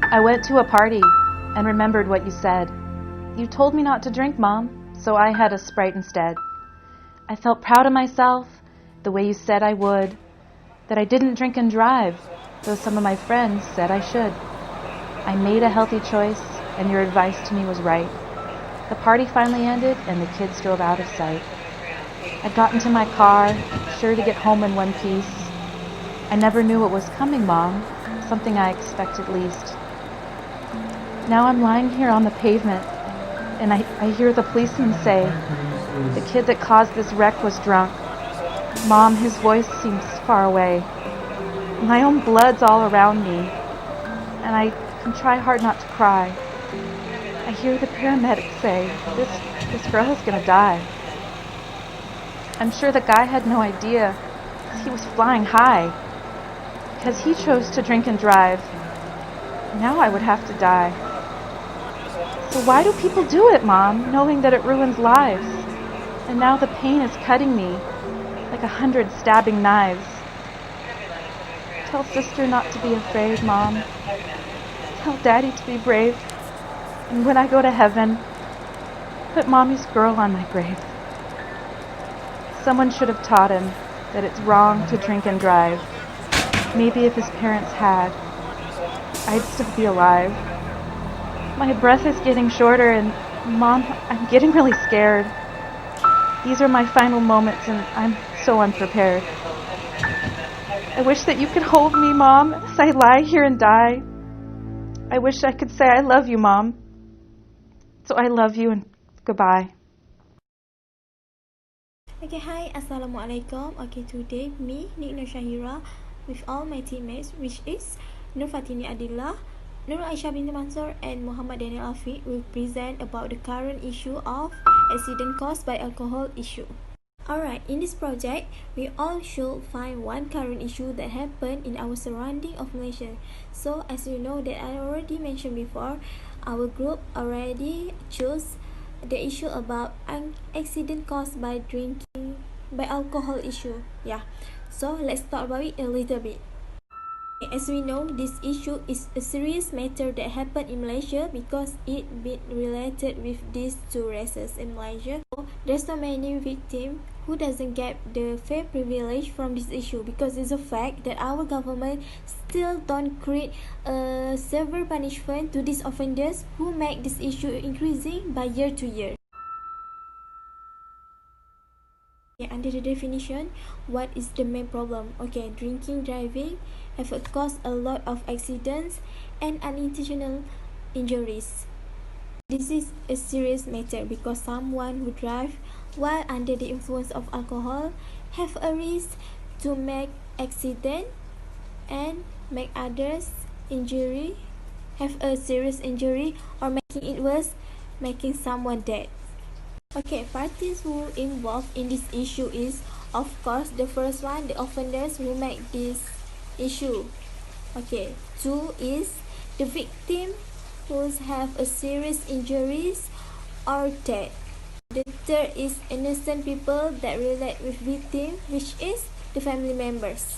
I went to a party and remembered what you said. You told me not to drink, Mom, so I had a Sprite instead. I felt proud of myself, the way you said I would, that I didn't drink and drive, though some of my friends said I should. I made a healthy choice, and your advice to me was right. The party finally ended, and the kids drove out of sight. I got into my car, sure to get home in one piece. I never knew what was coming, Mom, something I expected least. Now I'm lying here on the pavement, and I hear the policeman say, the kid that caused this wreck was drunk. Mom, his voice seems far away. My own blood's all around me, and I can try hard not to cry. I hear the paramedics say, this girl is gonna die. I'm sure the guy had no idea, 'cause he was flying high, because he chose to drink and drive. Now I would have to die. So why do people do it, Mom, knowing that it ruins lives? And now the pain is cutting me like 100 stabbing knives. Tell sister not to be afraid, Mom. Tell Daddy to be brave. And when I go to heaven, put Mommy's girl on my grave. Someone should have taught him that it's wrong to drink and drive. Maybe if his parents had, I'd still be alive. My breath is getting shorter, and Mom, I'm getting really scared. These are my final moments, and I'm so unprepared. I wish that you could hold me, Mom, as I lie here and die. I wish I could say I love you, Mom. So I love you, and goodbye. Okay, hi, Assalamualaikum. Okay, today me, Nik Nur Shahira, with all my teammates, which is Nur Fatini Adillah, Nur Aisyah binti Mansur, and Muhammad Daniel Afiq, will present about the current issue of accident caused by alcohol issue. Alright, in this project, we all should find one current issue that happened in our surrounding of Malaysia. So, as you know that I already mentioned before, our group already chose the issue about an accident caused by alcohol issue. Yeah, so let's talk about it a little bit. As we know, this issue is a serious matter that happened in Malaysia because it been related with these two races in Malaysia. So there's so many victims who doesn't get the fair privilege from this issue, because it's a fact that our government still don't create a severe punishment to these offenders who make this issue increasing by year to year. Under the definition, what is the main problem? Okay, drinking, driving have caused a lot of accidents and unintentional injuries. This is a serious matter because someone who drives while under the influence of alcohol have a risk to make accident and make others injury, have a serious injury, or making it worse, making someone dead. Okay, parties who involved in this issue is, of course, the first one, the offenders who make this issue. Okay, two is the victim who have a serious injuries or death. The third is innocent people that relate with victim, which is the family members.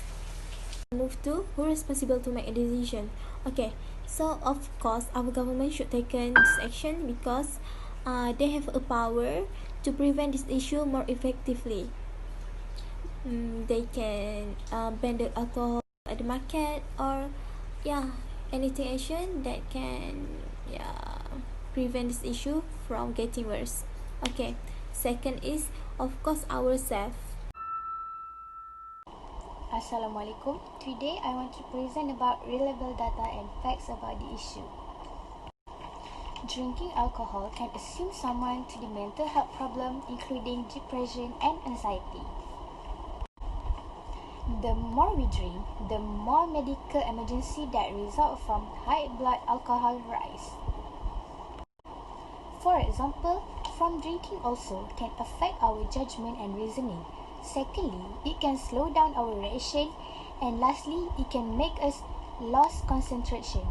Move to who responsible to make a decision. Okay, so of course our government should take this action because they have a power to prevent this issue more effectively. They can ban the alcohol at the market, or anything action that can prevent this issue from getting worse. Okay, second is of course ourselves. Assalamualaikum. Today I want to present about reliable data and facts about the issue. Drinking alcohol can assume someone to the mental health problem including depression and anxiety. The more we drink, the more medical emergency that result from high blood alcohol rise. For example, from drinking also can affect our judgment and reasoning. Secondly, it can slow down our reaction, and lastly, it can make us lose concentration.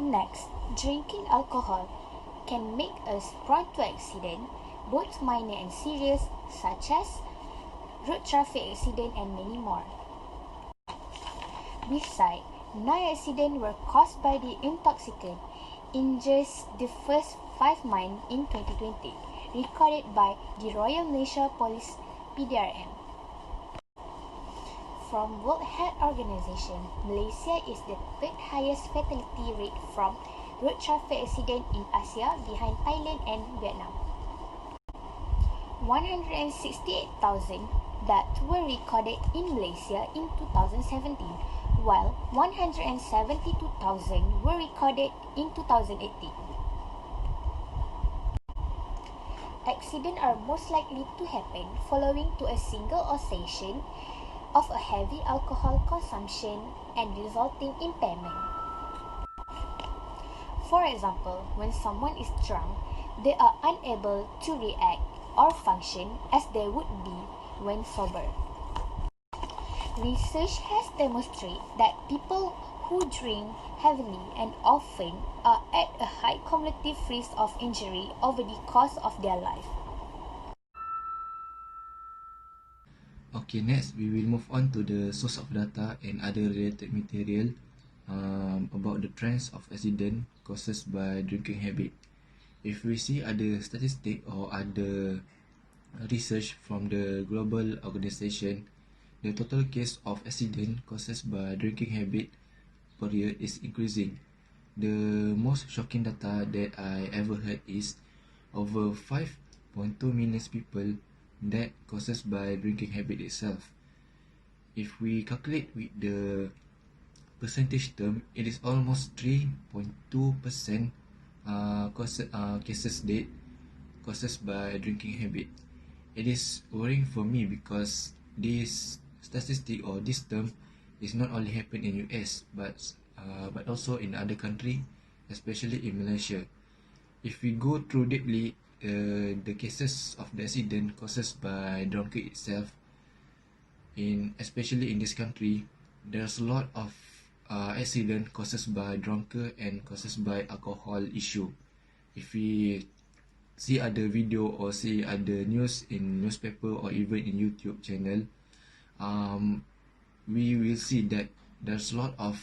Next, drinking alcohol can make us prone to accident, both minor and serious, such as road traffic accident and many more. Besides, 9 accidents were caused by the intoxicant in just the first 5 months in 2020, recorded by the Royal Malaysia Police PDRM. From World Health Organization, Malaysia is the third highest fatality rate from road traffic accident in Asia, behind Thailand and Vietnam. 168,000 deaths were recorded in Malaysia in 2017, while 172,000 were recorded in 2018. Accidents are most likely to happen following to a single oscillation of a heavy alcohol consumption and resulting impairment. For example, when someone is drunk, they are unable to react or function as they would be when sober. Research has demonstrated that people who drink heavily and often are at a high cumulative risk of injury over the course of their life. Okay, next we will move on to the source of data and other related material about the trends of accident caused by drinking habit. If we see other statistic or other research from the global organization, the total case of accident caused by drinking habit per year is increasing. The most shocking data that I ever heard is over 5.2 million people that caused by drinking habit itself. If we calculate with the percentage term, it is almost 3.2% cases dead caused by drinking habit. It is worrying for me because this statistic or this term is not only happen in US but also in other country, especially in Malaysia. If we go through deeply the cases of the accident caused by drunkard itself, especially in this country, there's a lot of accident caused by drunkard and caused by alcohol issue. If we see other video or see other news in newspaper or even in YouTube channel, we will see that there's a lot of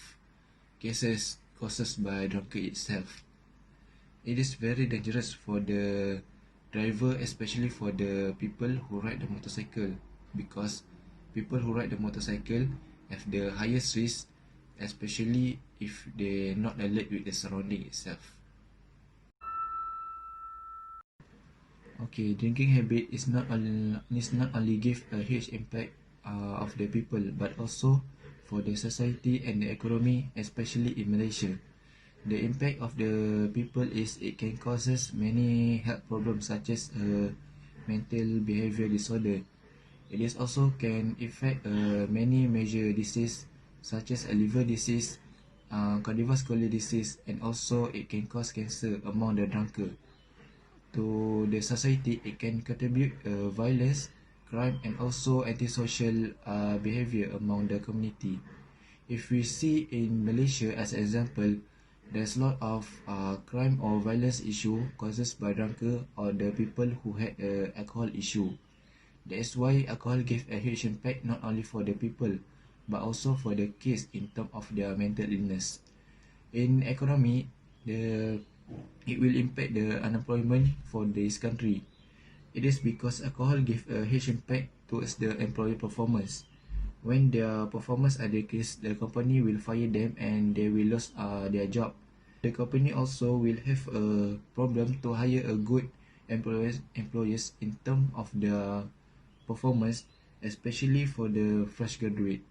cases caused by drunkard itself. It is very dangerous for the driver, especially for the people who ride the motorcycle, because people who ride the motorcycle have the highest risk, especially if they not alert with the surrounding itself. Okay, drinking habit is not only give a huge impact of the people, but also for the society and the economy, especially in Malaysia. The impact of the people is it can causes many health problems such as mental behavior disorder. It is also can affect many major disease such as a liver disease, cardiovascular disease, and also it can cause cancer among the drunkard. To the society, it can contribute violence, crime, and also antisocial behavior among the community. If we see in Malaysia as an example, there's a lot of crime or violence issue caused by drunkard or the people who had alcohol issue. That's why alcohol gives a huge impact not only for the people but also for the kids in terms of their mental illness. In economy, it will impact the unemployment for this country. It is because alcohol gives a huge impact towards the employee performance. When their performance are decreased, the company will fire them and they will lose their job. The company also will have a problem to hire a good employees in terms of their performance, especially for the fresh graduate.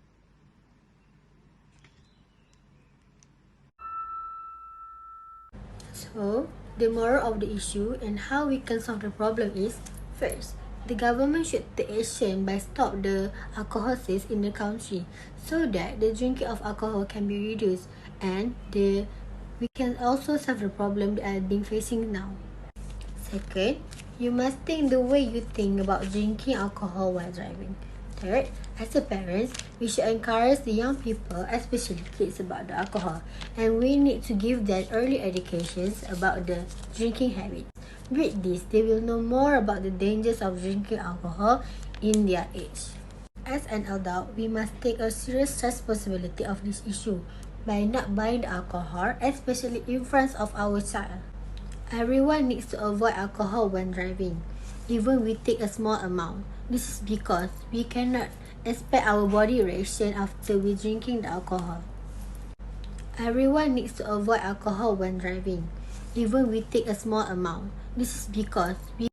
So, the moral of the issue and how we can solve the problem is, first, the government should take action by stop the alcohol sales in the country so that the drinking of alcohol can be reduced and we can also solve the problem that are being facing now. Second, you must think the way you think about drinking alcohol while driving. Third, as a parents, we should encourage the young people, especially kids, about the alcohol, and we need to give them early educations about the drinking habits. With this, they will know more about the dangers of drinking alcohol in their age. As an adult, we must take a serious responsibility of this issue. by not buying the alcohol, especially in front of our child. Everyone needs to avoid alcohol when driving, even we take a small amount. This is because we cannot expect our body reaction after we drinking the alcohol. Everyone needs to avoid alcohol when driving, even we take a small amount. This is because we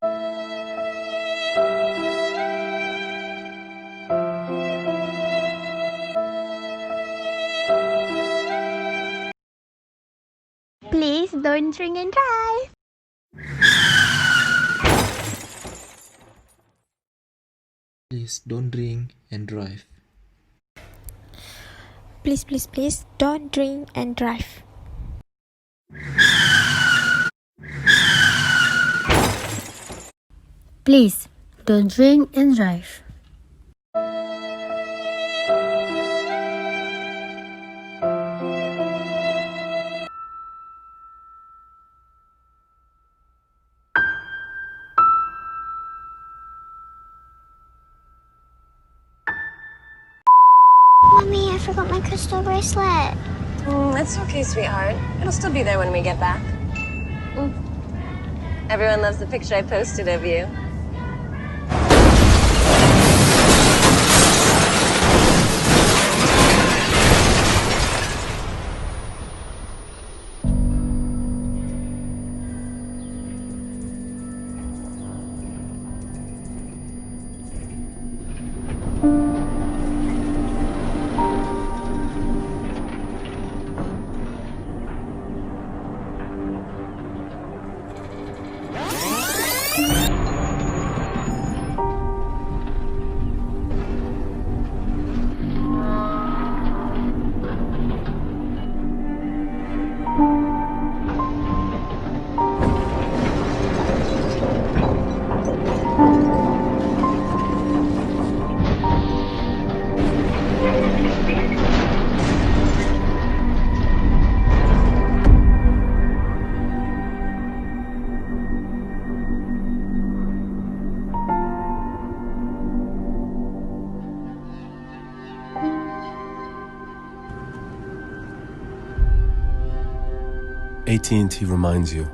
Please don't drink and drive. Please don't drink and drive. Please don't drink and drive. please don't drink and drive. Mommy, I forgot my crystal bracelet. It's okay, sweetheart. It'll still be there when we get back. Everyone loves the picture I posted of you. AT&T reminds you,